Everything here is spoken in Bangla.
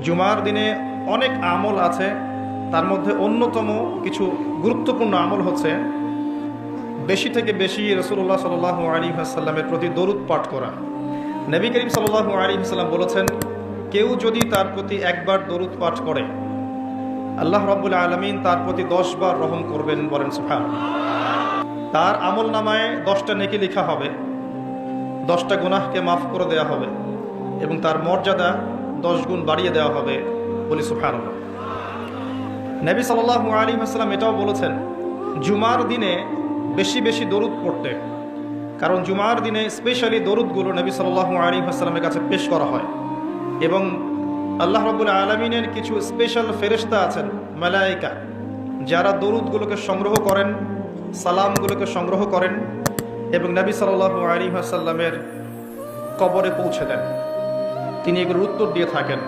জুমার দিনে অনেক আমল আছে, তার মধ্যে অন্যতম কিছু গুরুত্বপূর্ণ আমল হচ্ছে বেশি থেকে বেশি রাসূলুল্লাহ সাল্লাল্লাহু আলাইহি ওয়াসাল্লামের প্রতি দরুদ পাঠ করা। নবী করিম সাল্লাল্লাহু আলাইহি ওয়াসাল্লাম বলেছেন, কেউ যদি তার প্রতি একবার দরুদ পাঠ করে আল্লাহ রাব্বুল আলামিন তার প্রতি 10 বার রহম করবেন। বলেন সুবহানাল্লাহ। তার আমল নামায় 10টা নেকি লেখা হবে, 10টা গুনাহকে মাফ করে দেওয়া হবে এবং তার মর্যাদা 10 গুণ বাড়িয়ে দেওয়া হবে। বলি সুবহানাল্লাহ। নবী সাল্লাল্লাহু আলাইহি ওয়াসাল্লাম এটাও বলেছেন জুমার দিনে বেশি বেশি দরুদ পড়তে, কারণ জুমার দিনে স্পেশালি দরুদগুলো নবী সাল্লাল্লাহু আলাইহি ওয়াসাল্লামের কাছে পেশ করা হয় এবং আল্লাহ রাব্বুল আলামিনের কিছু স্পেশাল ফেরেশতা আছেন, মালায়েকা, যারা দরুদগুলোকে সংগ্রহ করেন, সালামগুলোকে সংগ্রহ করেন এবং নবী সাল্লাল্লাহু আলাইহি ওয়াসাল্লামের কবরে পৌঁছে দেন। তিনি এগুলোর উত্তর দিয়ে থাকেন।